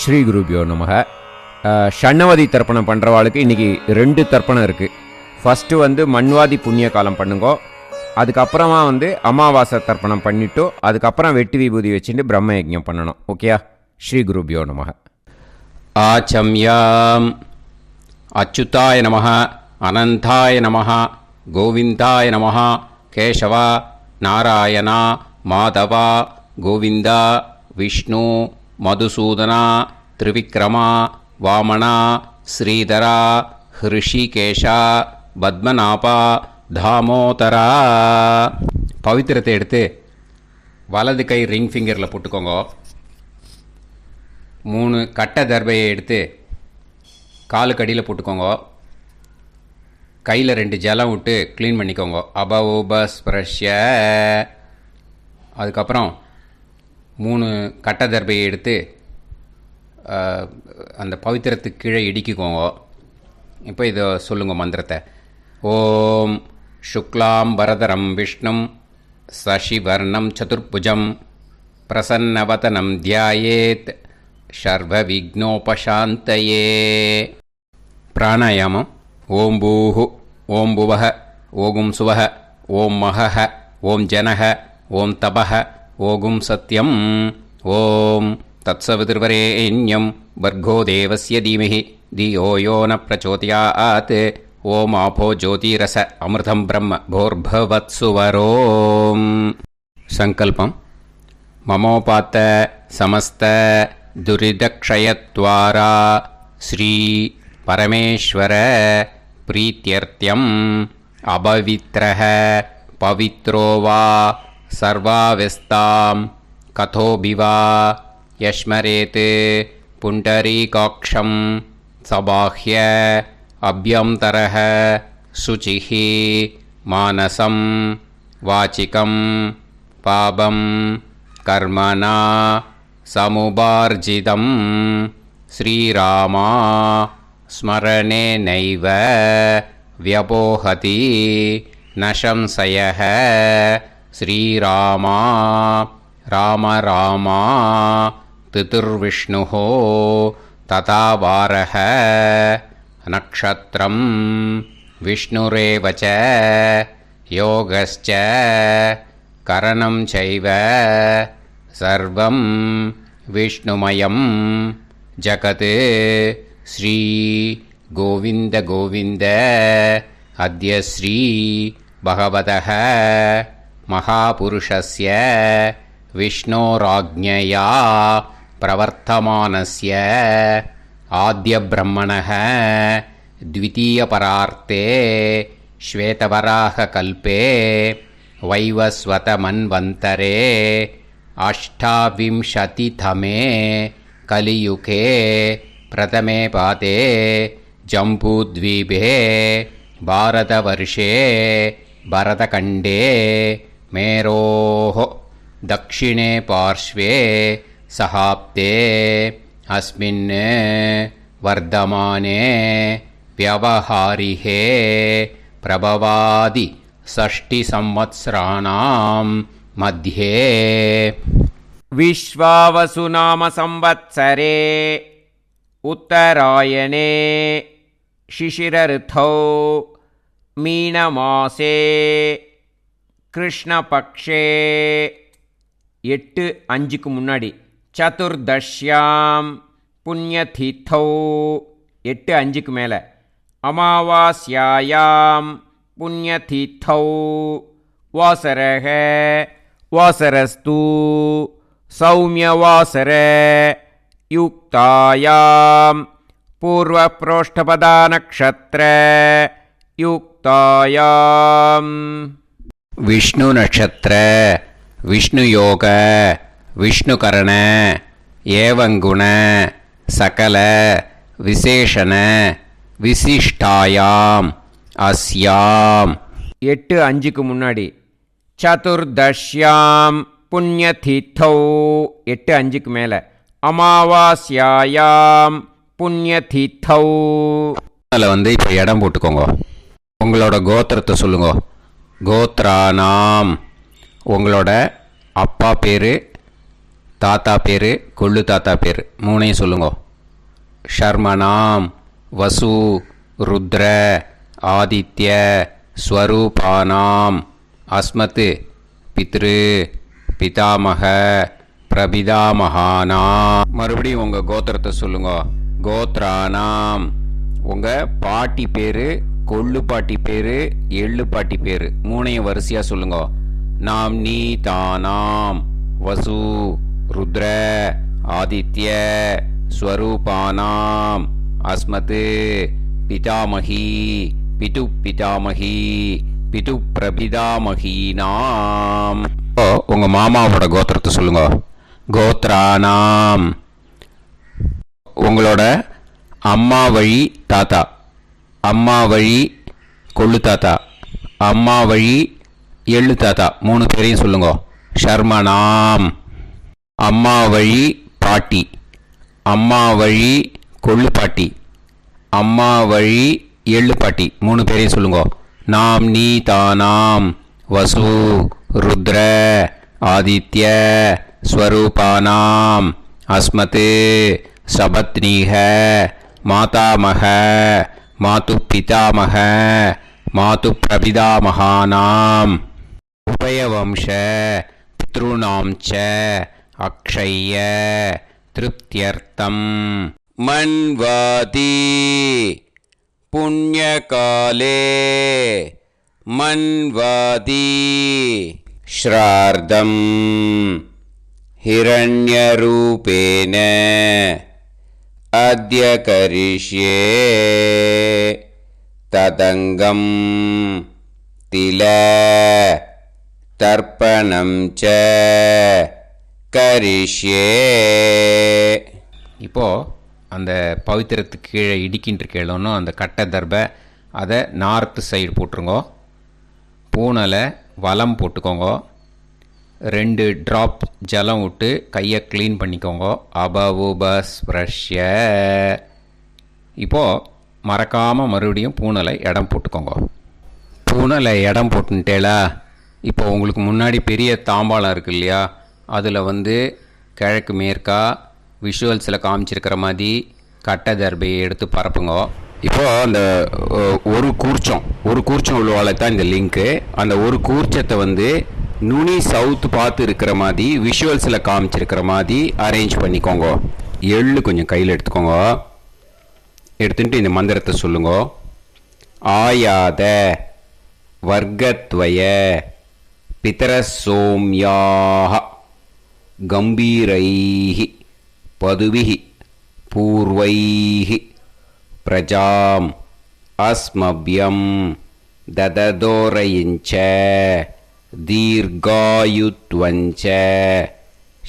ஸ்ரீ குருபியோ நமக. ஷண்ணவதி தர்ப்பணம் பண்ணுறவாளுக்கு இன்றைக்கி 2 தர்ப்பணம் இருக்குது. ஃபஸ்ட்டு மண்வாதி புண்ணிய காலம் பண்ணுங்கோ. அதுக்கப்புறமா அமாவாசை தர்ப்பணம் பண்ணிவிட்டு அதுக்கப்புறம் வெட்டி விபூதி வச்சுட்டு பிரம்ம யஜ்ஞம் பண்ணணும். ஓகேயா? ஸ்ரீ குருபியோ நமக. ஆச்சம்யாம். அச்சுதாய நமஹ, அனந்தாய நமஹ, கோவிந்தாய நமஹ, கேசவா, நாராயணா, மாதவா, கோவிந்தா, விஷ்ணு, மதுசூதனா, திரிவிக்ரமா, வாமனா, ஸ்ரீதரா, ஹிருஷிகேஷா, பத்மநாபா, தாமோதரா. பவித்திரத்தை எடுத்து வலது கை ரிங் ஃபிங்கரில் போட்டுக்கோங்க. 3 கட்டை தர்பையை எடுத்து காலுக்கடியில் போட்டுக்கோங்க. கையில் 2 ஜலம் விட்டு க்ளீன் பண்ணிக்கோங்க. அபவோபஸ்பிரஷ்ய. அதுக்கப்புறம் 3 கட்டை தர்பையை எடுத்து அந்த பவித்திரத்துக்கு கீழே இடிக்கிக்கோங்க. இப்போ இதை சொல்லுங்க மந்திரத்தை. ஓம் சுக்லாம் வரதரம் விஷ்ணும் சசிவர்ணம் சதுர்புஜம் பிரசன்னவதனம் தியாயேத் சர்வ விக்னோபசாந்தயே. பிராணாயாமம். ஓம் பூஹு, ஓம் புவஹ, ஓகும் சுவஹ, ஓம் மஹஹ, ஓம் ஜனஹ, ஓம் தபஹ, ஓகும் சத்யம். ஓம் தத்சவிதுர்வரேண்யம் வர்கோ தேவஸ்ய தீமஹி தியோ யோ ந பிரச்சோதயாத். ஓம் ஆபோ ஜோதிரச அமிர்தம் பிரம்ம போர்பவத்சுவரோம். சங்கல்பம். மமோபாத்த சமஸ்த துரிதக்ஷயத்வாரா ஸ்ரீ பரமேஸ்வர பிரீத்யர்த்தியம் அபவித்ரஹ பவித்ரோ வா சர்வாவஸ்தாம் கதோபிவா யஸ்மரேத் புண்டரீகாக்ஷம் சபாஹ்ய அப்யந்தரஹ சுசிஹ மானசம் வாசிகம் பாபம் கர்மணா சமுபார்ஜிதம் ஸ்ரீராமா ஸ்மரணேனைவ வ்யபோஹதி நசம்சயः. ஸ்ரீராமா ராம ராமா திதிர்விஷ்ணுः ததா வாரः. நக்ஷத்ரம் விஷ்ணுரேவ ச யோகஸ்ச கரணம் சைவ சர்வம் விஷ்ணுமயம் ஜகத். ஸ்ரீ கோவிந்த கோவிந்த. அத்ய ஸ்ரீ பகவதः மகாபுருஷஸ்ய விஷ்ணோராஜ்ஞயா பிரவர்த்தமானஸ்ய ஆத்ய பிரம்மணः த்விதீயபரார்த்தே ஸ்வேதவராக கல்பே வைவஸ்வத மன்வந்தரே அஷ்டாவிம்சதிதமே கலியுகே பிரதமே பாதே ஜம்பூத்வீபே பாரதவர்ஷே பரதகண்டே மேரோः தக்ஷிணே பார்ஷ்வே சஹாப்தே அஸ்மின் வர்தமானே வ்யவஹாரிஹே பிரபவாதி ஷஷ்டி சம்வத்சராணாம் மத்யே. விஸ்வாவசு நாம சம்வத்சரே உத்தராயணே சிசிரருத்தௌ மீனமாசே கிருஷ்ணபக்ஷே 8-5க்கு முன்னாடி சதுர்தஷ்யாம் புண்ணியதிதௌ 8-5க்கு மேலே அமாவாஸ்யாயாம் புண்ணியதிதௌ வாசரக வாசரஸ்து சௌமியவாசர யுக்தாயாம் பூர்வப்ரோஷ்டபதா நக்ஷத்ர யுக்தாயாம். விஷ்ணு நட்சத்திர விஷ்ணு யோக விஷ்ணுகரண ஏவங்குண சகல விசேஷண விசிஷ்டாயாம் அஸ்யாம் 8-5க்கு முன்னாடி சதுர்தஷ்யாம் புண்ணியதிதௌ 8-5க்கு மேலே அமாவாஸ்யாயாம் புண்ணியதிதௌ. அதில் இப்போ இடம் போட்டுக்கோங்க. உங்களோட கோத்திரத்தை சொல்லுங்க. கோத்ரானாம். உங்களோட அப்பா பேர், தாத்தா பேர், கொள்ளு தாத்தா பேர் மூணையும் சொல்லுங்க. ஷர்மணாம் வசு ருத்ர ஆதித்ய ஸ்வரூபானாம் அஸ்மத் பித்ரு பிதாமக பிரபிதாமகானாம். மறுபடியும் உங்கள் கோத்திரத்தை சொல்லுங்க. கோத்ரானாம் உங்கள் பாட்டி பேர், கொள்ளு பாட்டி பேர், எள்ளு பாட்டி பேர் மூணையும் வரிசையாக சொல்லுங்க. நாம் நீ தானாம் வசு ருத்ர ஆதித்ய ஸ்வரூபானாம் அஸ்மத் பிதாமகி பிது பிதாமகி பிது பிரபிதாமகீனாம். உங்க மாமாவோட கோத்திரத்தை சொல்லுங்க. கோத்ரானாம் உங்களோட அம்மா வழி தாத்தா, அம்மா வழி கொள்ளு தாத்தா, அம்மா வழி எள்ளு தாத்தா மூணு பேரையும் சொல்லுங்க. ஷர்மணாம் அம்மா வழி பாட்டி, அம்மா வழி கொள்ளு பாட்டி, அம்மா வழி எள்ளு பாட்டி மூணு பேரையும் சொல்லுங்க. நாம் நீ தானாம் வசு ருத்ர ஆதித்ய ஸ்வரூபானாம் அஸ்மத் சபத்னீக மாதாமக மாது பிதாமக மாது பிரபிதாமகானாம் உபயவம்ச பித்ருணாம் ச அக்ஷய திருப்தியர்த்தம் மன்வாதி புண்ணியகாலே மன்வாதி ஸ்ரார்த்தம் ஹிரண்யரூபேன அத்ய கரிஷ்யே ததங்கம் தில தர்ப்பணம் ச கரிஷ்யே. இப்போது அந்த பவித்திரத்துக்கு கீழே இடிக்கின்ற கீழோன்னு அந்த கட்டை தர்பை அதை நார்த்து சைடு போட்டுருங்கோ. பூனலை வலம் போட்டுக்கோங்க. 2 ட்ராப் ஜலம் விட்டு கையை க்ளீன் பண்ணிக்கோங்க. அபவுபஸ் ப்ரஷ்ய. இப்போது மறக்காமல் மறுபடியும் பூனலை இடம் போட்டுக்கோங்க. பூனலை இடம் போட்டுட்டேலா. இப்போ உங்களுக்கு முன்னாடி பெரிய தாம்பாளம் இருக்குது இல்லையா, அதில் கிழக்கு மேற்கா விஷுவல்ஸில் காமிச்சிருக்கிற மாதிரி கட்டை தர்பையை எடுத்து பரப்புங்க. இப்போது அந்த ஒரு கூர்ச்சம் உள்ளவால தான் இந்த லிங்க்கு. அந்த ஒரு கூர்ச்சத்தை நுனி சவுத்து பார்த்து இருக்கிற மாதிரி விஷுவல்ஸில் காமிச்சிருக்கிற மாதிரி அரேஞ்ச் பண்ணிக்கோங்க. எள்ளு கொஞ்சம் கையில் எடுத்துக்கோங்க. எடுத்துட்டு இந்த மந்திரத்தை சொல்லுங்க. ஆயாத வர்க்கத்வய பிதரசோம்யாக கம்பீரைஹி பதுவிஹி பூர்வைஹி பிரஜாம் அஸ்மப்யம் தததோரயிஞ்ச தீர்காயுத்வஞ்ச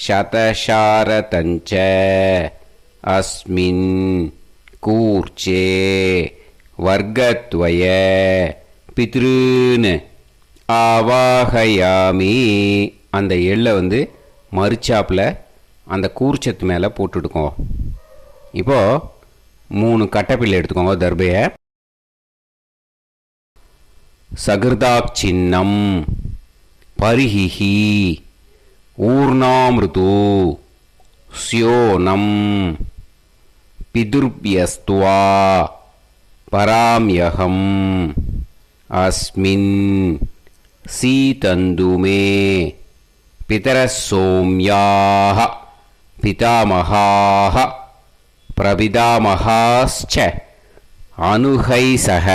சதசாரதஞ்ச அஸ்மின் கூர்ச்சே வர்க்கத்வய பித்ருன்னு ஆவாகயாமி. அந்த எள்ளை மறுச்சாப்பில் அந்த கூர்ச்சத்து மேலே போட்டுடுக்கோங்க. இப்போது 3 கட்டைப்பிள்ளை எடுத்துக்கோங்க. தர்பையை சகிருதாச்சின்னம் பரிஹிஹி ஊர்ணாமிருது ஸ்யோனம் பிதுர்பியஸ்துவா பராம்யகம் அஸ்மின் சீதந்துமே பிதரசோம்யாக பிதாமகாः பிரபிதாமகாஸ்ச அனுகைசக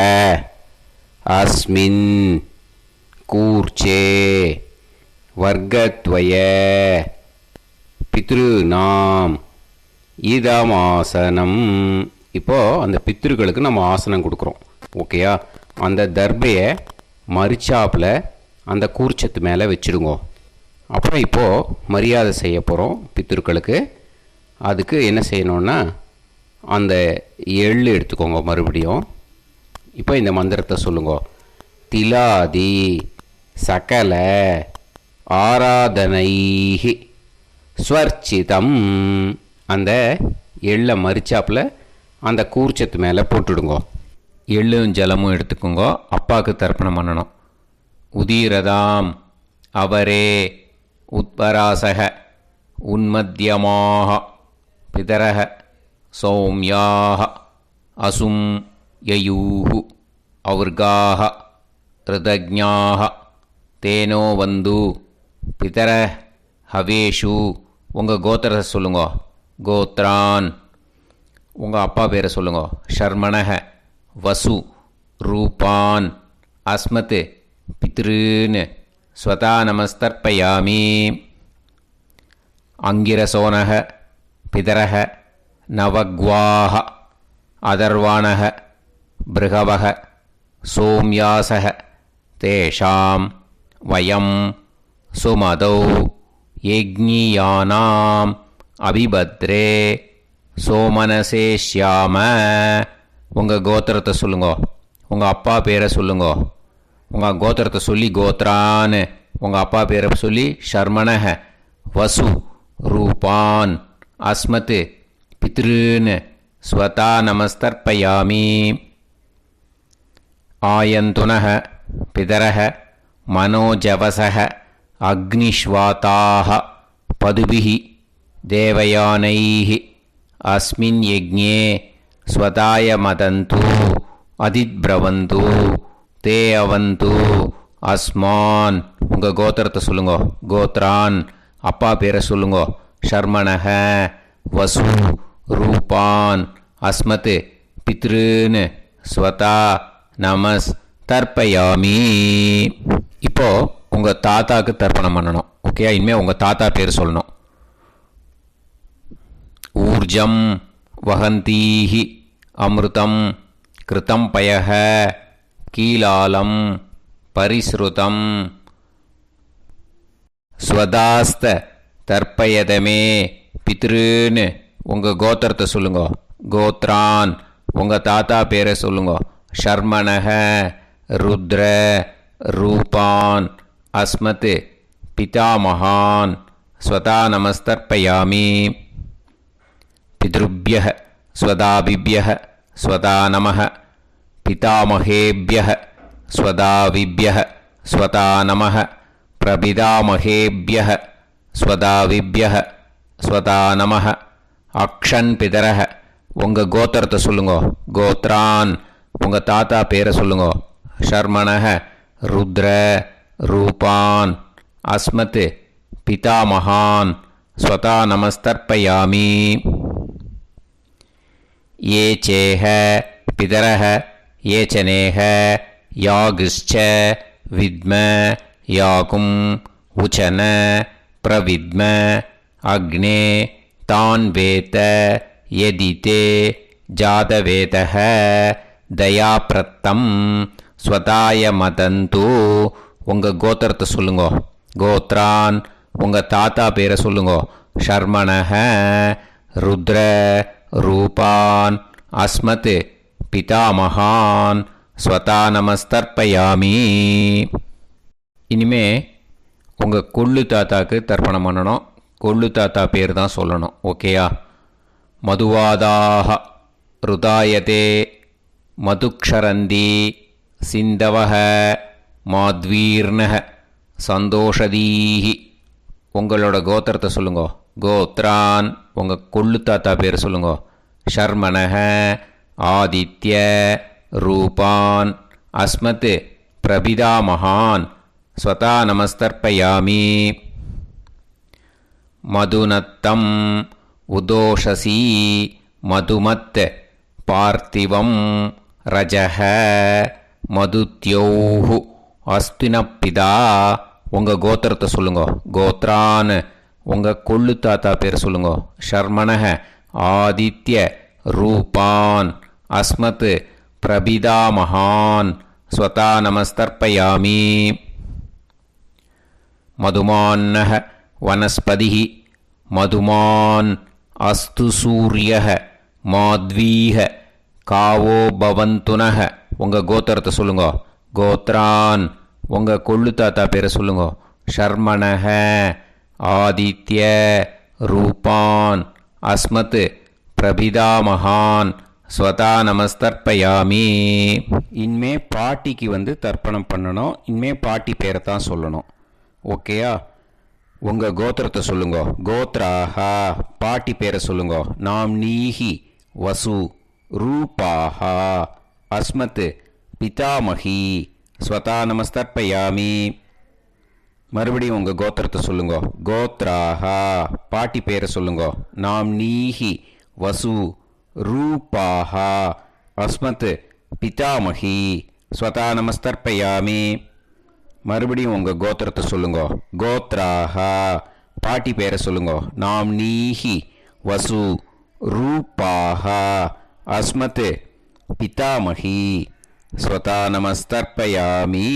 அஸ்மின் கூர்ச்சே வர்க்கத்வய பித்ருநாம் இதமாசனம். இப்போது அந்த பித்ருக்களுக்கு நம்ம ஆசனம் கொடுக்குறோம். ஓகேயா? அந்த தர்பையை மறுச்சாப்பில் அந்த கூர்ச்சத்து மேலே வச்சுடுங்க. அப்புறம் இப்போது மரியாதை செய்ய போகிறோம் பித்ருக்களுக்கு. அதுக்கு என்ன செய்யணுன்னா அந்த எள்ளு எடுத்துக்கோங்க. மறுபடியும் இப்போ இந்த மந்திரத்தை சொல்லுங்க. திலாதி சகல ஆராதனைஹி ஸ்வர்ச்சிதம். அந்த எள்ளை மரிச்சாப்பில் அந்த கூர்ச்சத்து மேலே போட்டுடுங்க. எள்ளும் ஜலமும் எடுத்துக்கோங்க. அப்பாவுக்கு தர்ப்பணம் பண்ணணும். உதீரதாம் அவரே உத்பராசக உன்மத்யமாக பிதரः சௌம்யாः அசும் யயூः ஔர்காः ருதஜ்ஞாः தேனோ வந்து பிதரः ஹவேஷு உங்கள் கோத்திரத்தை சொல்லுங்க. கோத்ரான் உங்கள் அப்பா பேரை சொல்லுங்க. ஷர்மணः வசு ரூபான் அஸ்மத் பித்ருன்னு ஸ்வதா நமஸ்தர்ப்பயாமி. அங்கிரசோனः பிதரः நவக்வாः அதர்வாணः பிருகவः சோம்யாசः தேஷாம் வயம் சுமதௌ யஜ்ஞியானாம் அபிபத்ரே சோமனசே ஷ்யாம உங்கள் கோத்திரத்தை சொல்லுங்க. உங்கள் அப்பா பேரை சொல்லுங்க. உங்கள் கோத்திரத்தை சொல்லி கோத்ரான்னு உங்கள் அப்பா பேரை சொல்லி ஷர்மணः வசு ரூபான் அஸ்மத் பித்ருன்னு ஸ்வதா நமஸ்தர்ப்பயாமி. ஆயந்துனः பிதரः மனோஜவசः அக்னிஷ்வாதாः பதுபிः தேவயானைः அஸ்மின் யஜ்ஞே ஸ்வதாய மதந்து அதித்ப்ரவந்து தே அவது அஸ்மான் உங்கள் கோத்திரத்தை சொல்லுங்க. கோத்ரான் அப்பா பேரை சொல்லுங்க. ஷர்மணः வசு ரூபான் அஸ்மத் பித்ருன்னு ஸ்வதா நமஸ் தர்ப்பயாமி. இப்போ உங்கள் தாத்தாக்கு தர்ப்பணம் பண்ணணும். ஓகே, இனிமேல் உங்கள் தாத்தா பேர் சொல்லணும். ஊர்ஜம் வஹந்தீஹி அமிர்தம் கிருதம் பயஹ கீலாலம் பரிஸ்ருதம் ஸ்வதாஸ்த தர்ப்பயதமே பித்ருன்னு உங்கள் கோத்திரத்தை சொல்லுங்க. கோத்ரான் உங்கள் தாத்தா பேரை சொல்லுங்க. ஷர்மணः ருத்ர ரூபான் அஸ்மத் பிதாமகான் ஸ்வதா நமஸ்தர்ப்பயாமி. பித்ருப்யः ஸ்வதாபிப்யः ஸ்வதா நமः பிதாமகேப்யः ஸ்வதாவிப்யः ஸ்வதா நமः பிரபிதாமகேப்யः ஸ்வதாவிப்யः ஸ்வதா நமः. அக்ஷன் பிதரः உங்கள் கோத்திரத்தை சொல்லுங்க. கோத்ரான் உங்கள் தாத்தா பேரை சொல்லுங்க. ஷர்மணः ருத்ர ரூபான் அஸ்மத் பிதாமகான் ஸ்வதா நமஸ்தர்ப்பயாமி. ये चेह पितरः ये च नेह यागश्च विद्म याकुं उचन प्रविद्म अग्ने तान् वेत यदिते जातवेतः दयाप्रत्तं स्वताय मदन्तु உங்கள் கோத்திரத்தை சொல்லுங்க. கோத்ரான் உங்கள் தாத்தா பேரை சொல்லுங்க. ஷர்மணः ருத்ர ரூபான் அஸ்மத் பிதாமகான் ஸ்வதா நமஸ்தர்ப்பயாமி. இனிமே உங்கள் கொள்ளு தாத்தாக்கு தர்ப்பணம் பண்ணணும். கொள்ளு தாத்தா பேர் தான் சொல்லணும். ஓகேயா? மதுவாதாக ருதாயதே மதுக்ஷரந்தி சிந்தவஹ மாத்வீர்ணஹ சந்தோஷதீஹி உங்களோட கோத்திரத்தை சொல்லுங்க. கோத்ரான் உங்கள் கொள்ளு தாத்தா பேர் சொல்லுங்க. ஷர்மணः ஆதித்ய ரூபான் அஸ்மத் பிரபிதாமகான் ஸ்வதா நமஸ்தர்ப்பயாமி. மதுநத்தம் உதோஷசி மதுமத் பார்த்திவம் ரஜஹ மதுத்யோஹு அஸ்தினப்பிதா உங்கள் கோத்திரத்தை சொல்லுங்க. கோத்ரான் உங்கள் கொள்ளு தாத்தா பேர் சொல்லுங்க. ஷர்மணः ஆதித்ய ரூபான் அஸ்மத் பிரபிதாமகான் ஸ்வதா நமஸ்தர்ப்பயாமி. மதுமான்னः வனஸ்பதிः மதுமான் அஸ்து சூரியः மாத்வீஹ காவோ பவந்துனः உங்கள் கோத்திரத்தை சொல்லுங்க. கோத்ரான் உங்கள் கொள்ளு தாத்தா பேரை சொல்லுங்க. ஷர்மணः ஆதித்ய ரூபான் அஸ்மத் பிரபிதாமகான் ஸ்வதா நமஸ்தர்ப்பயாமி. இனிமே பாட்டிக்கு தர்ப்பணம் பண்ணணும். இனிமே பாட்டி பேரை தான் சொல்லணும். ஓகேயா? உங்கள் கோத்திரத்தை சொல்லுங்க. கோத்ராஹா பாட்டி பேரை சொல்லுங்க. நாம் நீஹி வசு ரூபாஹா அஸ்மத் பிதாமகி ஸ்வதா நமஸ்தர்ப்பயாமி. மறுபடியும் உங்கள் கோத்திரத்தை சொல்லுங்க. கோத்ராஹா பாட்டி பேரை சொல்லுங்க. நாம் நீஹி வசு ரூபாஹா அஸ்மத் பிதாமகி ஸ்வதா நமஸ்தர்ப்பயாமி. மறுபடியும் உங்கள் கோத்திரத்தை சொல்லுங்க. கோத்ராஹா பாட்டி பேரை சொல்லுங்க. நாம் நீஹி வசு ரூபாஹா அஸ்மத் பிதாமகி ஸ்வதா நமஸ்தர்ப்பயாமி.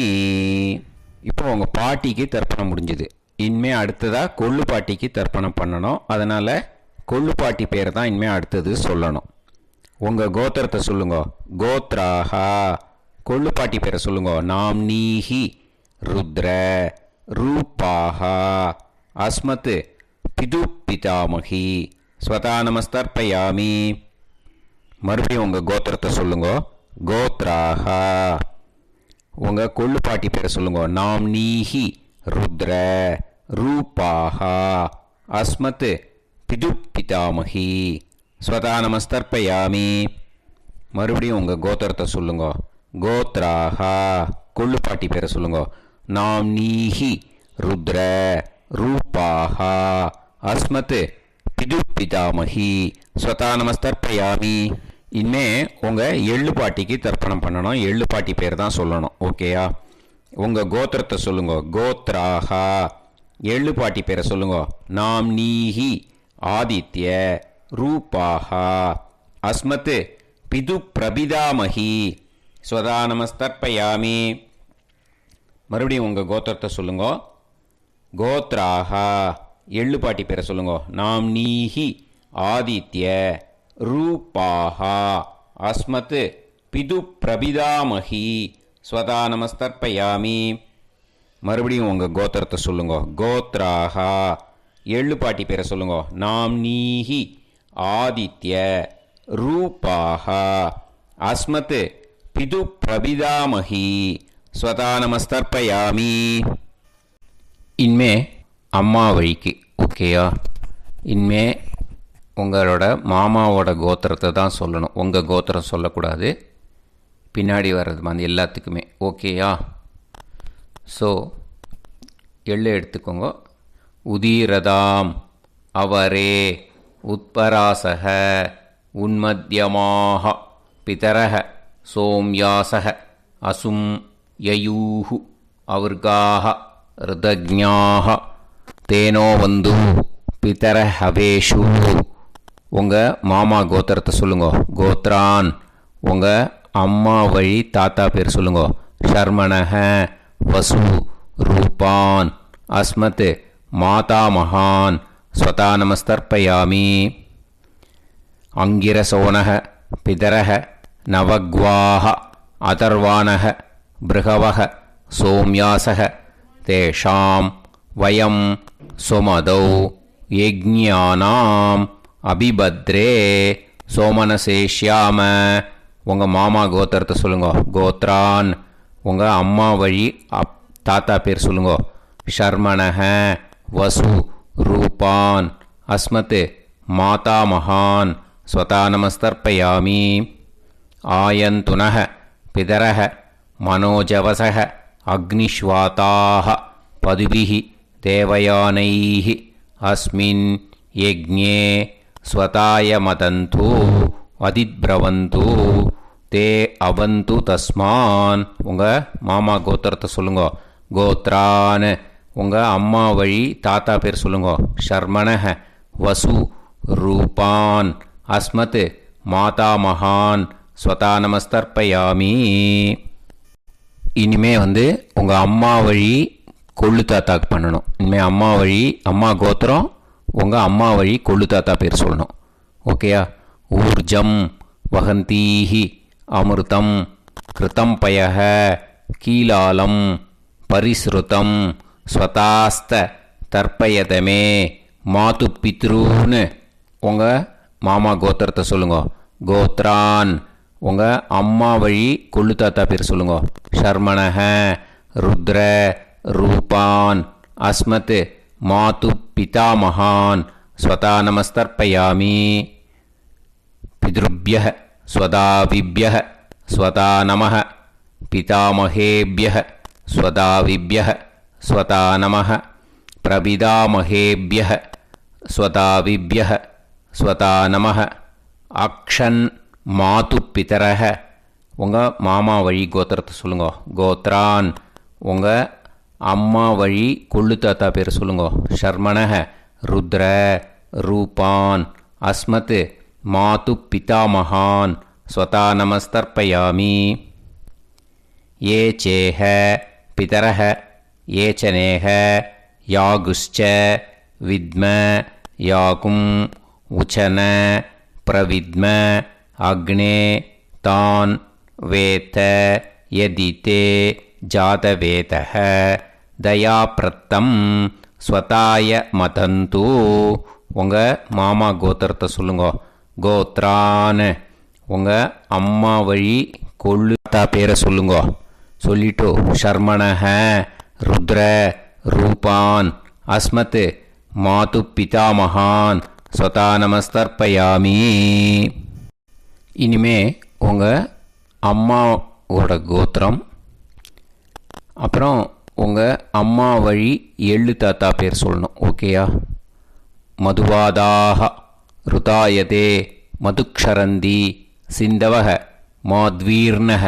இப்போ உங்கள் பாட்டிக்கு தர்ப்பணம் முடிஞ்சுது. இனிமே அடுத்ததாக கொள்ளு பாட்டிக்கு தர்ப்பணம் பண்ணணும். அதனால் கொள்ளு பாட்டி பேரை தான் இனிமே அடுத்தது சொல்லணும். உங்கள் கோத்திரத்தை சொல்லுங்க. கோத்ராஹா கொள்ளு பாட்டி பேரை சொல்லுங்க. நாம் நீஹி ருத்ர ரூபாஹா அஸ்மத் பிது பிதாமகி ஸ்வதா நமஸ்தர்ப்பயாமி. மறுபடியும் உங்கள் கோத்திரத்தை சொல்லுங்க. கோத்ராஹா உங்கள் கொள்ளு பாட்டி பேரை சொல்லுங்க. நாம் நீஹி ருத்ர ரூபாஹா அஸ்மத் பிது பிதாமகி ஸ்வதா நமஸ்தர்ப்பயாமி. மறுபடியும் உங்கள் கோத்திரத்தை சொல்லுங்க. கோத்ராஹா கொள்ளு பாட்டி பேரை சொல்லுங்க. நாம் நீஹி ருத்ர ரூபாஹா அஸ்மத் பிது பிதாமகி ஸ்வதா நமஸ்தர்ப்பயாமி. இனிமே உங்கள் எள்ளு பாட்டிக்கு தர்ப்பணம் பண்ணணும். எள்ளு பாட்டி பேர் தான் சொல்லணும். ஓகேயா? உங்கள் கோத்திரத்தை சொல்லுங்க. கோத்ராஹா எள்ளு பாட்டி பேரை சொல்லுங்க. நாம் நீஹி ஆதித்ய ரூபாஹா அஸ்மத் பிது பிரபிதாமகி ஸ்வதா நமஸ்தர்ப்பயாமி. மறுபடியும் உங்கள் கோத்திரத்தை சொல்லுங்க. கோத்ராஹா எள்ளு பாட்டி பேரை சொல்லுங்க. நாம் நீஹி ஆதித்ய ரூபாஹா அஸ்மத் பிது பிரபிதாமகி ஸ்வதா நமஸ்தர்ப்பயாமி. மறுபடியும் உங்கள் கோத்திரத்தை சொல்லுங்க. கோத்ராஹா எள்ளு பாட்டி பேரை சொல்லுங்க. நாம் நீஹி ஆதித்ய ரூபாஹா அஸ்மத் பிது பிரபிதாமகி ஸ்வதா நமஸ்தர்ப்பயாமி. இனிமே அம்மா வழிக்கு. ஓகேயா? இனிமே உங்களோட மாமாவோட கோத்திரத்தை தான் சொல்லணும். உங்கள் கோத்திரம் சொல்லக்கூடாது. பின்னாடி வர்றது மாதிரி எல்லாத்துக்குமே. ஓகேயா? ஸோ எள்ளு எடுத்துக்கோங்க. உதீரதாம் அவரே உத்பராசக உன்மத்யமாக பிதரக சோம்யாசக அசும் யயூஹு அவர்காக ருதஜ்ஞாக தேனோ வந்து பிதர ஹவேஷு. உங்கள் மாமா கோத்திரத்தை சொல்லுங்க. கோத்ரான் உங்கள் அம்மா வழி தாத்தா பேர் சொல்லுங்க. ஷர்மணஹ வசு ரூபான் அஸ்மத் மாதா மகான் ஸ்வதா நமஸ்தர்ப்பயாமி. அங்கிரசோனக பிதரக நவக்வாஹ அதர்வானக பிருகவக சோம்யாசக தேஷாம் வயம் சுமதௌ யஜ்ஞானாம் அபிபத்ரே சோமனசேஷ்யாம. உங்கள் மாமா கோத்திரத்தை சொல்லுங்க. கோத்ரான் உங்கள் அம்மா வழி தாத்தா பேர் சொல்லுங்க. ஷர்மணஹ வசு ரூபான் அஸ்மத் மாதா மகான் ஸ்வதா நமஸ்தர்ப்பயாமி. ஆயந்துனஹ பிதரஹ மனோஜவசக அக்னிஷ்வாதாக பதுபிஹி தேவயானைஹி அஸ்மின் யஜ்ஞே ஸ்வதாய மதந்து அதித்ரவந்து தே அவந்து தஸ்மான். உங்கள் மாமா கோத்திரத்தை சொல்லுங்க. கோத்ரான் உங்கள் அம்மா வழி தாத்தா பேர் சொல்லுங்க. ஷர்மணஹ வசு ரூபான் அஸ்மத் மாதா மகான் ஸ்வதா நமஸ்தர்ப்பயாமி. இனிமே உங்கள் அம்மா வழி கொள்ளு தாத்தாக்கு பண்ணணும். இனிமேல் அம்மா வழி அம்மா கோத்திரம் உங்கள் அம்மா வழி கொள்ளு தாத்தா பேர் சொல்லணும். ஓகேயா? ஊர்ஜம் வகந்தீஹி அமிர்தம் கிருதம் பயக கீலாலம் பரிஸ்ருதம் ஸ்வதாஸ்த தர்ப்பயதமே மாது பித்ருன்னு உங்கள் மாமா கோத்திரத்தை சொல்லுங்க. கோத்ரான் உங்கள் அம்மா வழி கொள்ளு தாத்தா பேர் சொல்லுங்க. ஷர்மணஹ ருத்ர ரூபான் அஸ்மத் மாது பிதாமகான் ஸ்வதா நமஸ்தர்ப்பயாமி. பித்ருப்யः ஸ்வதாவிப்யः ஸ்வதா நமः. பிதாமகேப்யः ஸ்வதாவிப்யः ஸ்வதா நமः. பிரபிதாமகேப்யः ஸ்வதாவிப்யः ஸ்வதா நமः. அக்ஷன் மாது பிதரஹ. உங்கள் மாமா வழி கோத்திரத்தை சொல்லுங்க. கோத்ரான் உங்கள் அம்மா வழி கொள்ளு தாத்தா பேர் சொல்லுங்க. ஷர்மணஹ ருத்ர ரூபான். அஸ்மத் மாது பிதாமகான் ஸ்வதா நமஸ்தர்ப்பயாமி. ये चेह पितरः ये च नेह यागुश्च विद्म याकुं उचन प्रविद्म अग्ने तान् वेत यदिते जातवेतः दयाप्रत्तं स्वताय मदन्तु. உங்கள் மாமா கோத்திரத்தை சொல்லுங்க. கோத்ரான் உங்கள் அம்மா வழி கொள்ளு தாத்தா பேரை சொல்லுங்க. சொல்லிட்டு ஷர்மணஹ ருத்ர ரூபான் அஸ்மத் மாது பிதாமகான் ஸ்வதா நமஸ்தர்ப்பயாமி. இனிமே உங்கள் அம்மாவோட கோத்திரம், அப்புறம் உங்கள் அம்மா வழி எள்ளு தாத்தா பேர் சொல்லணும். ஓகேயா? மதுவாதாக ருதாயதே மதுக்ஷரந்தி சிந்தவக மாத்வீர்ணக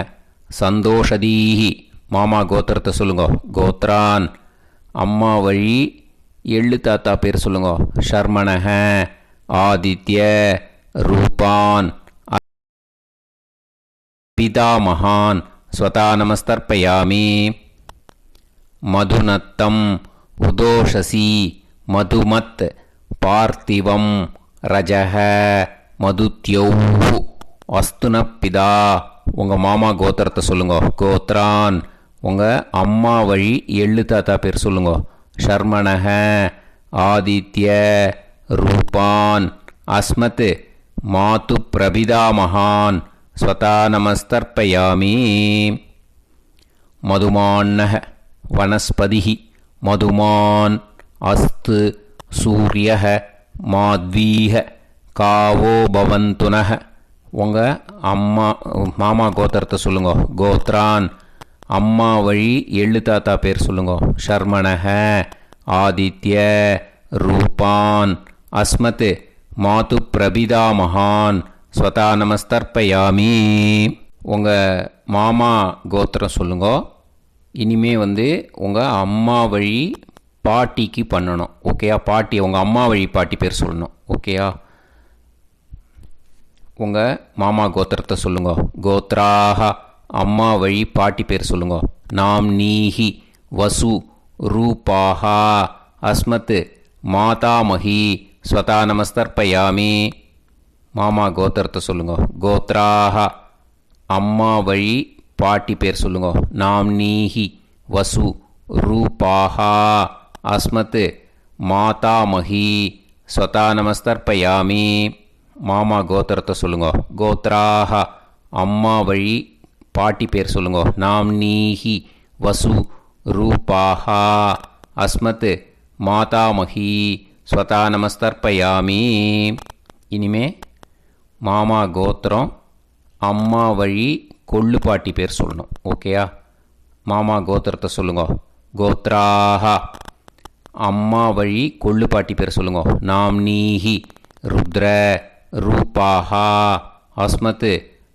சந்தோஷதீஹி. மாமா கோத்திரத்தை சொல்லுங்க. கோத்ரான் அம்மா வழி எள்ளு தாத்தா பேர் சொல்லுங்க. ஷர்மணஹ ஆதித்ய ரூபான் பிதாமகான் ஸ்வதா நமஸ்தர்ப்பயாமி. மதுநத்தம் உதோஷசி மதுமத் பார்த்திவம் ரஜஹ மதுத்யௌஹு அஸ்துனப்பிதா. உங்கள் மாமா கோத்திரத்தை சொல்லுங்க. கோத்ரான் உங்கள் அம்மா வழி எள்ளு தாத்தா பேர் சொல்லுங்க. ஷர்மணஹ ஆதித்ய ரூபான் அஸ்மத் மாது பிரபிதாமகான் ஸ்வதா நமஸ்தர்ப்பயாமி. மதுமான்னஹ வனஸ்பதிஹி மதுமான் அஸ்து சூரியஹ மாத்வீஹ காவோ பவந்துனஹ. உங்கள் மாமா கோத்திரத்தை சொல்லுங்க. கோத்ரான் அம்மா வழி எள்ளு தாத்தா பேர் சொல்லுங்க. ஷர்மணஹ ஆதித்ய ரூபான் அஸ்மத் மாது பிரபிதாமகான் ஸ்வதா நமஸ்தர்ப்பயாமி. உங்கள் மாமா கோத்திரம் சொல்லுங்க. இனிமே உங்கள் அம்மா வழி பாட்டிக்கு பண்ணணும். ஓகேயா? பாட்டி உங்கள் அம்மா வழி பாட்டி பேர் சொல்லணும். ஓகேயா? உங்கள் மாமா கோத்திரத்தை சொல்லுங்க. கோத்ராக அம்மா வழி பாட்டி பேர் சொல்லுங்க. நாம் நீஹி வசு ரூபாஹா அஸ்மத் மாதாமஹி ஸ்வதா நமஸ்தர்ப்பயாமி. மாமா கோத்திரத்தை சொல்லுங்க. கோத்ராக அம்மா வழி பாட்டி பேர் சொல்லுங்க. நாம் நீஹி வசு ரூபாஹா அஸ்மத் மாதாமஹி ஸ்வதா நமஸ்தர்ப்பயாமி. மாமா கோத்திரத்தை சொல்லுங்க. கோத்ராக அம்மா வழி பாட்டி பேர் சொல்லுங்க. நாம் நீஹி வசு ரூபாஹா அஸ்மத் மாதாமஹி ஸ்வதா நமஸ்தர்ப்பயாமி. இனிமே மாமா கோத்திரம் அம்மா வழி கொள்ளு பாட்டி பேர் சொல்லணும். ஓகேயா? மாமா கோத்திரத்தை சொல்லுங்க. கோத்ராக அம்மா வழி கொள்ளு பாட்டி பேர் சொல்லுங்க. நாம் நீஹி ருத்ர ரூபாஹா அஸ்மத்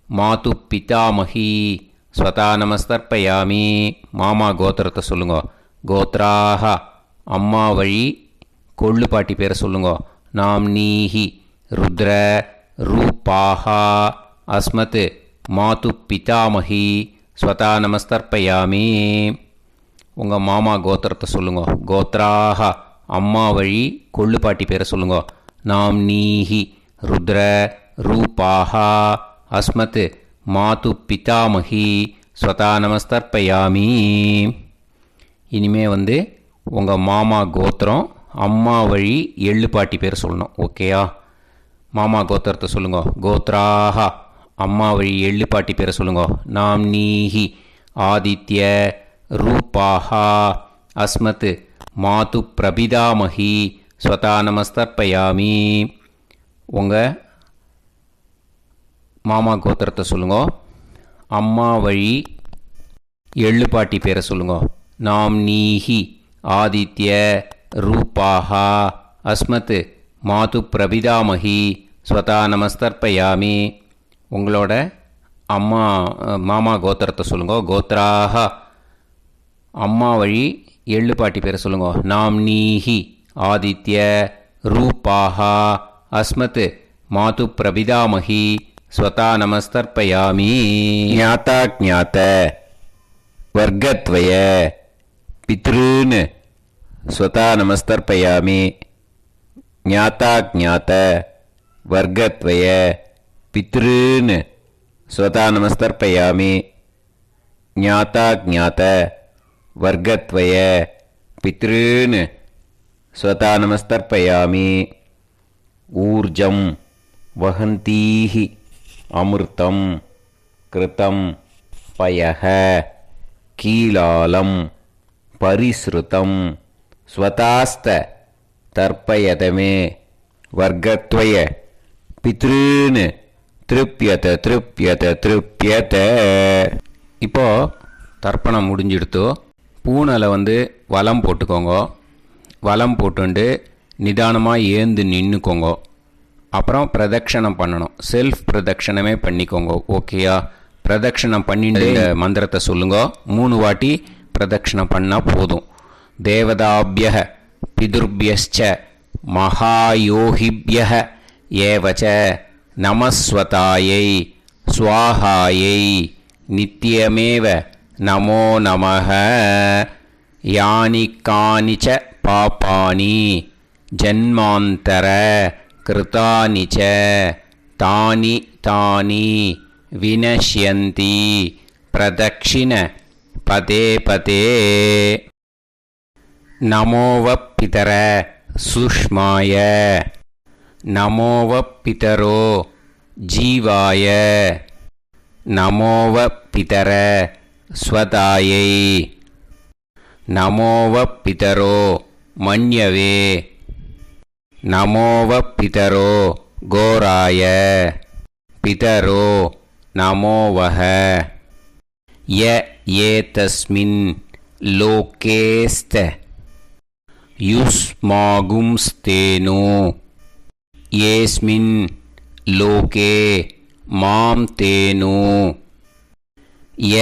மாது பிதாமஹி ஸ்வதா நமஸ்தர்ப்பயாமி. மாமா கோத்திரத்தை சொல்லுங்க. கோத்ராக அம்மா வழி கொள்ளு பாட்டி பேரை சொல்லுங்க. நாம் நீஹி ருத்ர ரூபாஹா அஸ்மத் மாது பிதாமஹி ஸ்வதா நமஸ்தர்ப்பயாமி. உங்கள் மாமா கோத்திரத்தை சொல்லுங்க. கோத்ராக அம்மா வழி கொள்ளு பாட்டி பேரை சொல்லுங்க. நாம் நீஹி ருத்ர ரூபாஹா அஸ்மத் மாது பிதாமஹி ஸ்வதா நமஸ்தர்ப்பயாமி. இனிமே உங்கள் மாமா கோத்திரம் அம்மா வழி எள்ளு பாட்டி பேர் சொல்லணும். ஓகேயா? மாமா கோத்திரத்தை சொல்லுங்க. கோத்ராக அம்மா வழி எள்ளு பாட்டி பேரை சொல்லுங்க. நாம் நீஹி ஆதித்ய ரூபாஹா அஸ்மத் மாது பிரபிதாமகி ஸ்வதா நமஸ்தர்ப்பயாமி. உங்கள் மாமா கோத்திரத்தை சொல்லுங்க. அம்மா வழி எள்ளு பாட்டி பேரை சொல்லுங்க. நாம் நீஹி ஆதித்ய ரூபாஹா அஸ்மத் மாது பிரபிதாமகி ஸ்வதா நமஸ்தர்ப்பயாமி. உங்களோட அம்மா மாமா கோத்திரத்தை சொல்லுங்க. கோத்ராஹ அம்மா வழி எள்ளு பாட்டி பேரை சொல்லுங்க. நாம் நீஹி ஆதித்ய ரூபாஹா அஸ்மத் மாது பிரபிதாமகி ஸ்வதா நமஸ்தர்ப்பயாமி. ஞாதா ஞாத வர்க்கத்வய பித்ருன் ஸ்வதா நமஸ்தர்ப்பயாமி. ஞாதா ஞாத வர்க்கத்வய பித்ருன் ஸ்வதா நமஸ்தர்ப்பயாமி. ஞாதா ஞாத வர்க்கத்வய பித்ருன் ஸ்வதா நமஸ்தர்ப்பயாமி. ஊர்ஜம் வஹந்தீஹி அமிர்தம் கிருதம் பயஹ கீலாலம் பரிஸ்ருதம் ஸ்வதாஸ்த தர்ப்பயதமே வர்க்கத்வய பித்ருன் திருப்யத திருப்யத திருப்யத. இப்போது தர்ப்பணம் முடிஞ்சிடுத்தோ. பூனலை வலம் போட்டுக்கோங்க. வலம் போட்டுண்டு நிதானமாக ஏந்து நின்றுக்கோங்க. அப்புறம் பிரதட்சணம் பண்ணணும். செல்ஃப் பிரதட்சணமே பண்ணிக்கோங்க. ஓகேயா? பிரதட்சணம் பண்ணிட்டு இந்த மந்திரத்தை சொல்லுங்க. 3 வாட்டி பிரதட்சணம் பண்ணால் போதும். தேவதாபிய பிதுர்பியச்ச மகாயோகிபிய ஏவச்ச நமஸ்வதாயை ஸ்வாஹாயை நித்யமேவ நமோ நமஹ. யானி கானிச்ச பாபானி ஜன்மாந்தர கிருதானி ச தானி தானி வினஷ்யந்தி பிரதக்ஷிண பதே பதே. நமோவ பிதர சுஷ்மாய நமோவ பிதரோ ஜீவாய நமோவ பிதர ஸ்வதாயை நமோவ பிதரோ மன்யவே நமோவ பிதரோ கோராய பிதரோ நமோவஹ. ய ஏதஸ்மின் லோகேஸ்த யுஸ்மாகும்ஸ்தேனோ ஏஸ்மின் லோகே மாம் தேனோ. ய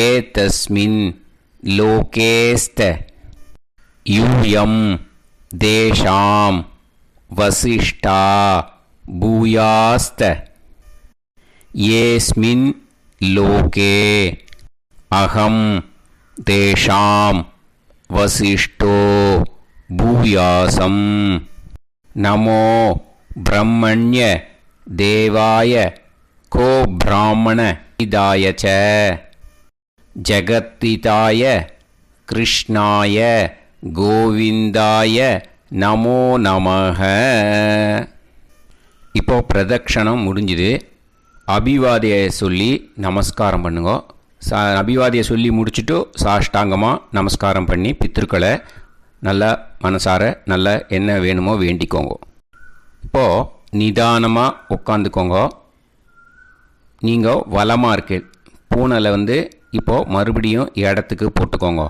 ஏதஸ்மின் லோகேஸ்த யூயம் தேஷாம் வசிஷ்டா பூயாஸ்த. ஏஸ்மின் லோகே அகம் தேஷாம் வசிஷ்டோ பூயாசம். நமோ பிரம்மண்ய தேவாய கோ பிராமண இதாய ச ஜகத்திதாய கிருஷ்ணாய கோவிந்தாய நமோ நமஹ. இப்போ பிரதட்சணம் முடிஞ்சுது. அபிவாதியை சொல்லி நமஸ்காரம் பண்ணுங்க. அபிவாதியை சொல்லி முடிச்சுட்டு சாஷ்டாங்கமாக நமஸ்காரம் பண்ணி பித்திருக்களை நல்லா மனசார நல்லா என்ன வேணுமோ வேண்டிக்கோங்க. இப்போது நிதானமாக உட்காந்துக்கோங்க. நீங்கள் வலமாக இருக்கு பூனலை இப்போது மறுபடியும் இடத்துக்கு போட்டுக்கோங்க.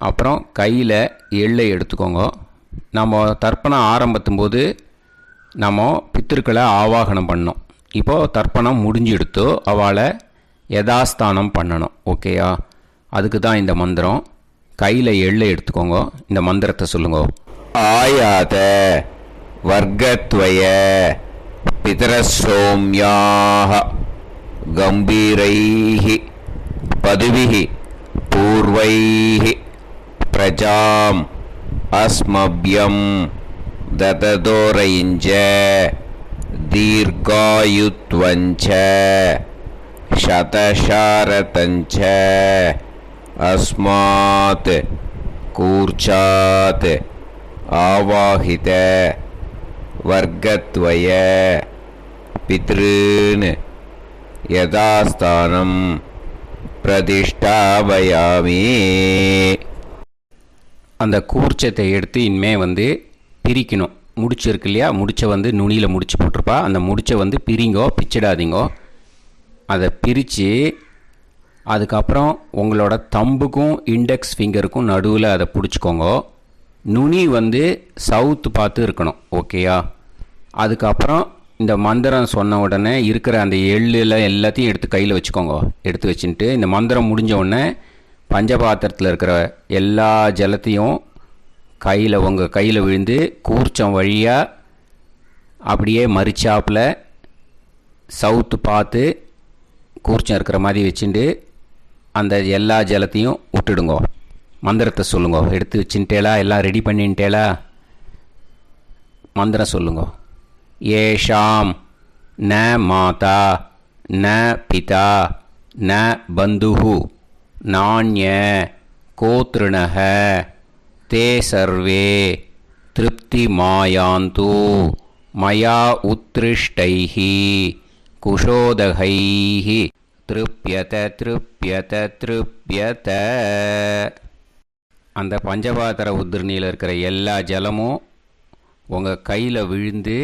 அப்புறம் கையில் எள்ளை எடுத்துக்கோங்க. நம்ம தர்ப்பணம் ஆரம்பித்தும் போது நம்ம பித்திருக்களை ஆவாகனம் பண்ணோம். இப்போது தர்ப்பணம் முடிஞ்செடுத்து அவளை யதாஸ்தானம் பண்ணணும். ஓகேயா? அதுக்கு தான் இந்த மந்திரம். கையில் எள்ளை எடுத்துக்கோங்க. இந்த மந்திரத்தை சொல்லுங்க. ஆயாத வர்க்கத்வய பிதரசோம்யாக கம்பீரைஹி பதுவிஹி பூர்வைஹி பிரஜாம் அஸ்மப்யம் தததோரைஞ்ச தீர்காயுத்வஞ்ச சதசாரதஞ்ச அஸ்மாத் கூர்ச்சாத் ஆவாஹித வர்க்கத்வய பித்ருன் யதாஸ்தானம் பிரதிஷ்டாபயாமி. அந்த கூர்ச்சத்தை எடுத்து இனிமே பிரிக்கணும். முடிச்சு இருக்கு இல்லையா, முடிச்சை நுனியில் முடிச்சு போட்டிருப்பா, அந்த முடிச்சை பிரிங்கோ, பிச்சிடாதீங்கோ. அதை பிரித்து அதுக்கப்புறம் உங்களோட தம்புக்கும் இண்டெக்ஸ் ஃபிங்கருக்கும் நடுவில் அதை பிடிச்சிக்கோங்க. நுனி சவுத்து பார்த்து இருக்கணும். ஓகேயா? அதுக்கப்புறம் இந்த மந்திரம் சொன்ன உடனே இருக்கிற அந்த எள்ளில் எல்லாத்தையும் எடுத்து கையில் வச்சுக்கோங்க. எடுத்து வச்சுட்டு இந்த மந்திரம் முடிஞ்ச உடனே பஞ்சபாத்திரத்தில் இருக்கிற எல்லா ஜலத்தையும் உங்கள் கையில் விழுந்து கூர்ச்சம் வழியாக அப்படியே மறிச்சாப்பில் சவுத்து பார்த்து கூர்ச்சம் இருக்கிற மாதிரி வச்சுட்டு அந்த எல்லா ஜலத்தையும் விட்டுடுங்கோ. மந்திரத்தை சொல்லுங்க. எடுத்து வச்சுட்டேலா? எல்லாம் ரெடி பண்ணிட்டேலா? மந்திரம் சொல்லுங்க. ஏஷாம் ந மாதா ந பிதா ந பந்துஹு நாண்ய கோத்ருணஹ தே சர்வே திருப்தி மாயாந்து மயா உத்ருஷ்டைஹி குஷோதகைஹி திருப்யத திருப்யத திருப்யத. அந்த பஞ்சபாத்திர உதிர்ணியில் இருக்கிற எல்லா ஜலமும் உங்கள் கையில் விழுந்து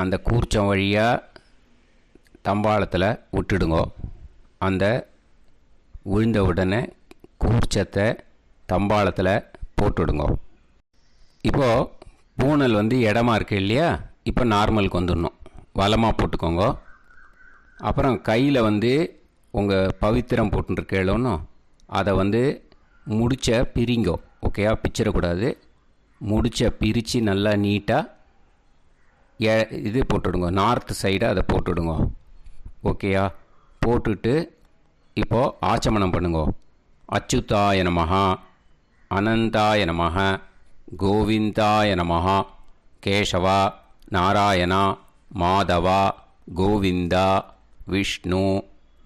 அந்த கூர்ச்சம் வழியாக தம்பாளத்தில் விட்டுடுங்கோ. அந்த விழுந்த உடனே கூர்ச்சத்தை தம்பாளத்தில் போட்டுடுங்கோ. இப்போது பூனல் இடமா இருக்கு இல்லையா, இப்போ நார்மலுக்கு வந்துடணும். வலமாக போட்டுக்கோங்க. அப்புறம் கையில் உங்கள் பவித்திரம் போட்டுருக்கேளோன்னு அதை முடிச்ச பிரிங்கோ. ஓகேயா? பிச்சிடக்கூடாது. முடிச்ச பிரித்து நல்லா நீட்டாக இது போட்டுடுங்க. நார்த் சைடு அதை போட்டுடுங்க. ஓகேயா? போட்டுட்டு இப்போது ஆச்சமனம் பண்ணுங்க. அச்சுதாய நமஹ, அனந்தாய நமஹ, கோவிந்தாய நமஹ, கேசவா, நாராயணா, மாதவா, கோவிந்தா, விஷ்ணு,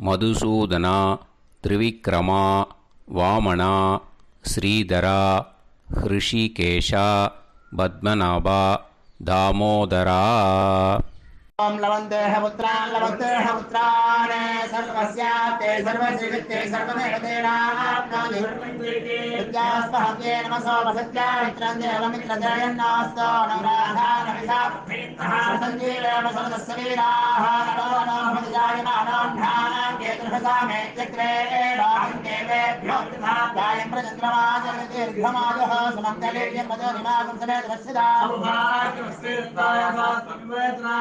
மதுசூதனா, திரிவிக்ரமா, வாமனா, ஸ்ரீதரா, ஹிருஷிகேஷா, பத்மநாபா, தாமோதரா. ओम लवन्तेह पुत्रान् सर्वस्याप्ते सर्वश्रीवित्ते सर्वदेवतेनाप्नोति नमसो वसत्यामित्रं देवमित्रजयन्नास्तो नवराधानविषासञ्जीवेम सरदस्वीराः नमो नमोजायमानोऽन्धानां केतुर्हसामेत्यग्रे देवेभ्यो गायं प्रचन्द्रमाजर्दीर्घमाजः सुमङ्गलेर्यमदोनिमागं समेतरस्यदा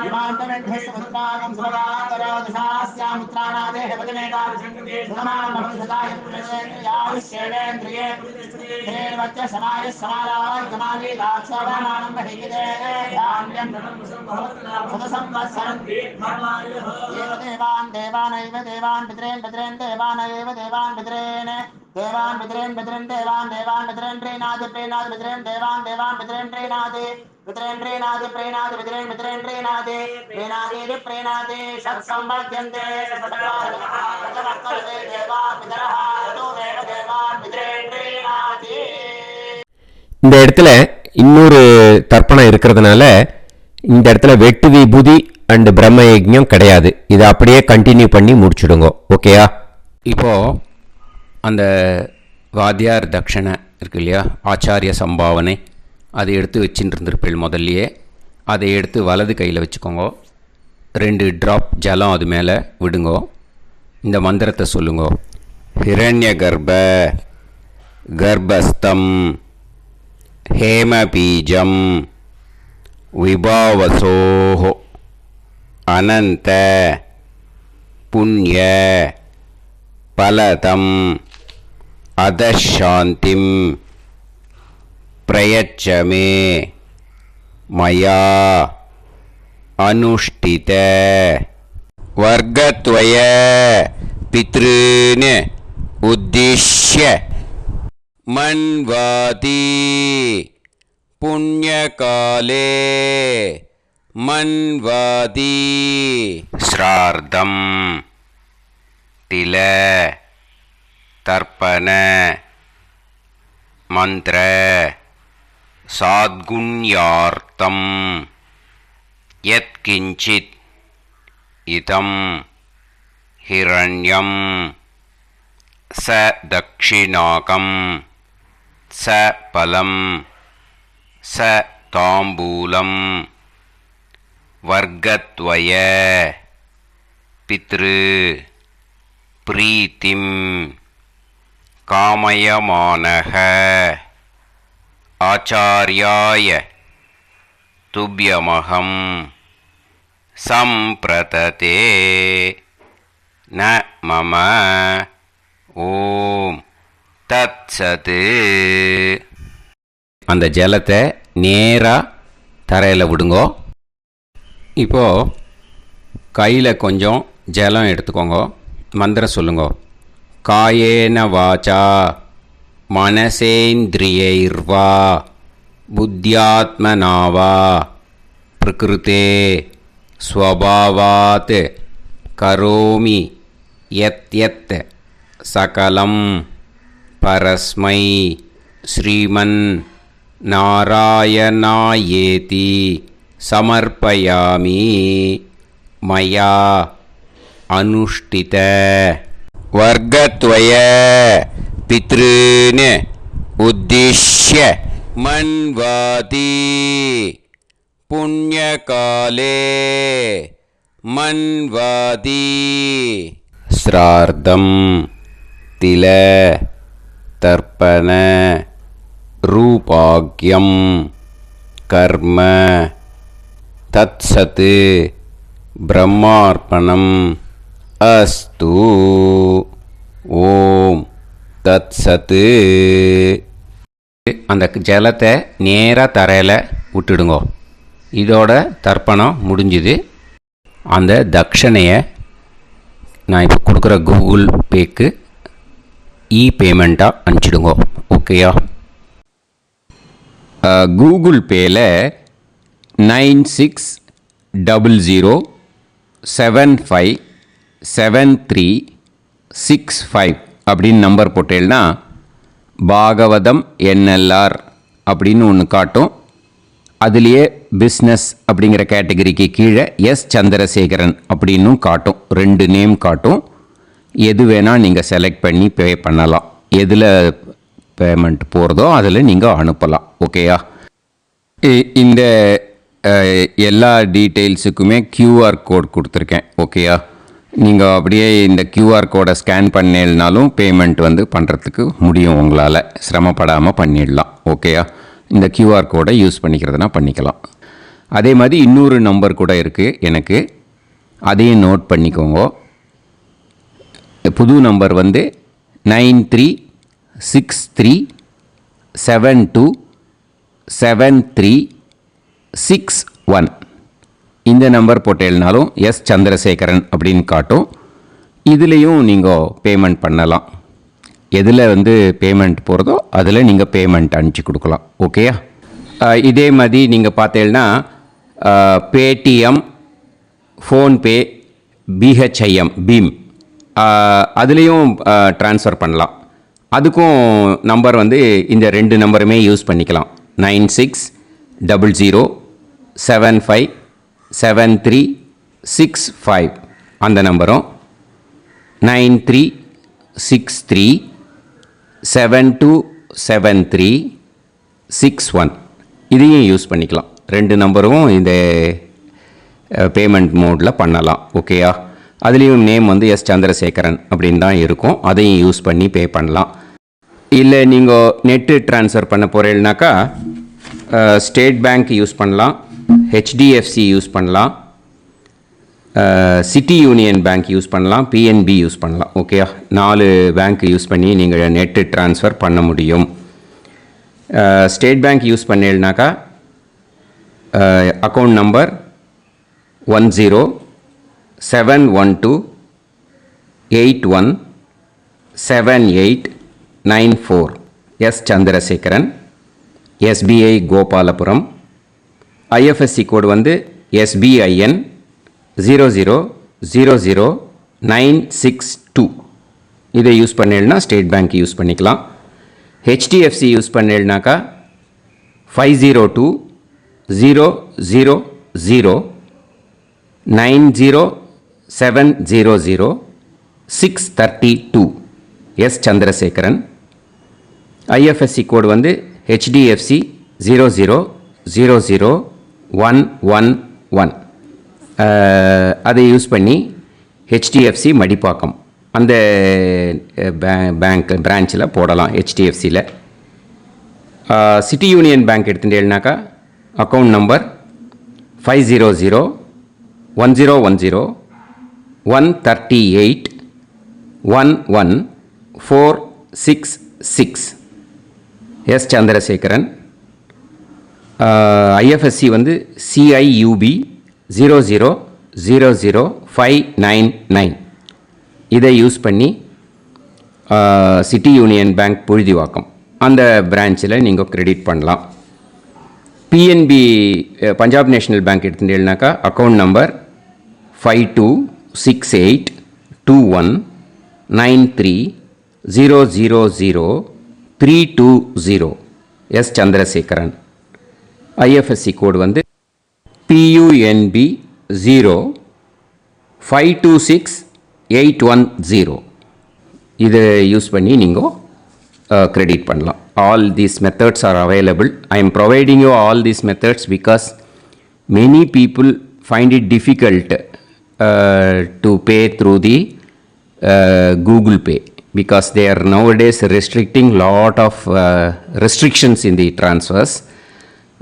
विमान्तमेभ्यस्तमनुत्रागं सुभगान्तरो दशास्यामुत्राणादेह पदमेकाभिषङ्कृते सुमान् भवसदाय पुरुषेन्द्रियायुष्येवेन्द्रिये हेर्वच्च समायः समाराय कमाली लाक्षोभामानं बहिगिदे धान्यं सदसंवत्सरं एव देवान् देवानैव देवान् पितॄन् पितॄन् देवानैव देवान् पितॄन् देवान् पितॄन् पितॄन् देवान् देवान् पितॄन् प्रीणाति प्रीणाति पितॄन् देवान् देवान् पितॄन् प्रीणाति पितॄन् प्रीणाति प्रीणाति पितॄन् पितॄन् प्रीणाति प्रीणाति प्रीणाति षट्संवर्ध्यन्ते सचवर्तन्ते देवा पितरः तो देव देवान् पितॄन् प्रीणाति. இந்த இடத்துல இன்னொரு தர்ப்பணம் இருக்கிறதுனால இந்த இடத்துல வெட்டு விபூதி அண்ட் பிரம்ம யஜ்ஞம் கிடையாது. இதை அப்படியே கண்டினியூ பண்ணி முடிச்சுடுங்க. ஓகேயா? இப்போது அந்த வாத்தியார் தட்சணை இருக்கு இல்லையா, ஆச்சாரிய சம்பாவனை, அதை எடுத்து வச்சுட்டு இருந்திருப்பேள் முதல்லையே. அதை எடுத்து வலது கையில் வச்சுக்கோங்க. 2 ட்ராப் ஜலம் அது மேலே விடுங்கோ. இந்த மந்திரத்தை சொல்லுங்கோ. ஹிரண்ய கர்ப்ப கர்ப்பஸ்தம் ஹேமபீஜம் விபாவசோஹோ அனந்த புண்ணிய பலதம் அதசாந்திம் பிரயச்சமே மயா அனுஷ்டித வர்க்கத்வய பித்ருன் உத்திஷ்ய மன்வாதி புண்ணியகாலே மன்வாதி ஸ்ரார்த்தம் தில தர்ப்பண மந்திர சாத்குண்யார்த்தம் யத்கிஞ்சித் இதம் ஹிரண்யம் ச தக்ஷிணாகம் ச பலம் ச தாம்பூலம் வர்க்கத்வய பித்ரு பிரீத்திம் காமயமானக ஆச்சார்யாய துப்யமகம் சம்பிரததே ந மம ஓம் தத்சது. அந்த ஜலத்தை நேராக தரையில் விடுங்கோ. இப்போது கையில் கொஞ்சம் ஜலம் எடுத்துக்கோங்க. மந்திரம் சொல்லுங்க. காயேன வாச்சா மனசேந்திரியைர்வா புத்தியாத்மனாவா பிரகிருதே ஸ்வபாவாத் கரோமி யத் யத் சகலம் பரஸ்மை ஸ்ரீமன் நாராயணாயேதி சமர்ப்பயாமி மயா அனுஷ்டித வர்க்கத்வய பித்ருன் உத்திஷ்ய மன்வாதி புண்ணியகாலே மன்வாதி ஸ்ரார்த்தம் தில தர்ப்பண ரூபாக்யம் கர்ம தத்சத் பிரம்மார்ப்பணம் அஸ்து. ஓம் தத்சத். அந்த ஜலத்தை நேராக தரையில் விட்டுடுங்கோ. இதோட தர்ப்பணம் முடிஞ்சுது. அந்த தட்சணையை நான் இப்போ கொடுக்குற கூகுள் பேக்கு பேமெண்ட்டாக அனுப்பிச்சிடுங்கோ. ஓகேயா? கூகுள் பேயில் 9600757365 அப்படின்னு நம்பர் போட்டேன்னா பாகவதம் NLR அப்படின்னு ஒன்று காட்டும். அதுலேயே பிஸ்னஸ் அப்படிங்கிற கேட்டகரிக்கு கீழே எஸ் சந்திரசேகரன் அப்படின்னும் காட்டும். 2 நேம் காட்டும். எது வேணால் நீங்கள் செலக்ட் பண்ணி பே பண்ணலாம். எதில் பேமெண்ட் போகிறதோ அதில் நீங்கள் அனுப்பலாம். ஓகேயா? இந்த எல்லா டீட்டெயில்ஸுக்குமே QR கோட் கொடுத்துருக்கேன். ஓகேயா? நீங்கள் அப்படியே இந்த QR கோடை ஸ்கேன் பண்ணேனாலும் பேமெண்ட் பண்ணுறதுக்கு முடியும். உங்களால் சிரமப்படாமல் பண்ணிடலாம். ஓகேயா? இந்த QR கோடை யூஸ் பண்ணிக்கிறதுனா பண்ணிக்கலாம். அதே மாதிரி இன்னொரு நம்பர் கூட இருக்குது எனக்கு. அதையும் நோட் பண்ணிக்கோங்க. புது நம்பர் 9363727361. இந்த நம்பர் போட்டேனாலும் எஸ் சந்திரசேகரன் அப்படின்னு காட்டும். இதுலேயும் நீங்கள் பேமெண்ட் பண்ணலாம். எதில் பேமெண்ட் போகிறதோ அதில் நீங்கள் பேமெண்ட் அனுப்பிச்சி கொடுக்கலாம். ஓகேயா? இதே மாதிரி நீங்கள் பார்த்தேன்னா பேடிஎம், ஃபோன்பே, பிஹெச்ஐஎம் பீம் அதுலேயும் ட்ரான்ஸ்ஃபர் பண்ணலாம். அதுக்கும் நம்பர் இந்த 2 நம்பருமே யூஸ் பண்ணிக்கலாம். 9600757365 அந்த நம்பரும் 9363727361 இதையும் யூஸ் பண்ணிக்கலாம். 2 நம்பரும் இந்த பேமெண்ட் மோடில் பண்ணலாம். ஓகேயா? அதுலேயும் நேம் எஸ் சந்திரசேகரன் அப்படின்னு தான் இருக்கும். அதையும் யூஸ் பண்ணி பே பண்ணலாம். இல்லை நீங்கள் நெட்டு ட்ரான்ஸ்ஃபர் பண்ண போகிறீங்கனாக்கா ஸ்டேட் பேங்க் யூஸ் பண்ணலாம், HDFC யூஸ் பண்ணலாம், சிட்டி யூனியன் பேங்க் யூஸ் பண்ணலாம், PNB யூஸ் பண்ணலாம். ஓகேயா? 4 பேங்க் யூஸ் பண்ணி நீங்கள் நெட்டு ட்ரான்ஸ்ஃபர் பண்ண முடியும். ஸ்டேட் பேங்க் யூஸ் பண்ணீங்கனாக்கா account number 1071281789 S Chandrasekaran, SBI Gopalapuram. IFSC code SBIN 0000962. இதை யூஸ் பண்ணீங்கன்னா ஸ்டேட் பேங்க் யூஸ் பண்ணிக்கலாம். HDFC யூஸ் பண்ணீங்கனாக்கா 5020090700 632 எஸ் சந்திரசேகரன். ஐஎஃப்எஸ்சி கோடு வந்து HDFC 00001111. அதை யூஸ் பண்ணி HDFC மடிப்பாக்கம் அந்த பேங்க் பிரான்ச்சில் போடலாம். HDFCயில் சிட்டி யூனியன் பேங்க் எடுத்துட்டேன்னாக்கா account number 5001010381146 S Chandrasekaran. IFSC வந்து CIUB 0000599. இதை யூஸ் பண்ணி சிட்டி யூனியன் பேங்க் புழுதிவாக்கம் அந்த பிரான்ச்சில் நீங்கள் கிரெடிட் பண்ணலாம். PNB பஞ்சாப் நேஷ்னல் பேங்க் எடுத்துட்டேன்னாக்கா account number 52682193000320 S Chandrasekaran. IFSC code வந்து PUNB 05268110. இதை யூஸ் பண்ணி நீங்கள் கிரெடிட் பண்ணலாம். All these methods are available. I am providing you all these methods because many people find it difficult to pay through the Google Pay because they are nowadays restricting lot of restrictions in the transfers.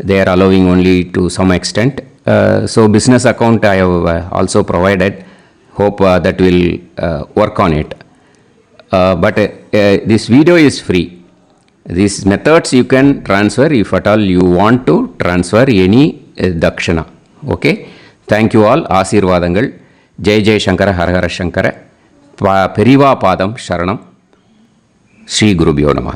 They are allowing only to some extent. So business account I have also provided. Hope that will work on it. But this video is free. These methods you can transfer if at all you want to transfer any dakshana. Okay. Thank you all. ஆசீர்வாதங்கள். ஜெய் ஜெய் சங்கர ஹரஹர சங்கர. பெரிவா பாதம் சரணம். ஸ்ரீ குருபியோ நமஹ.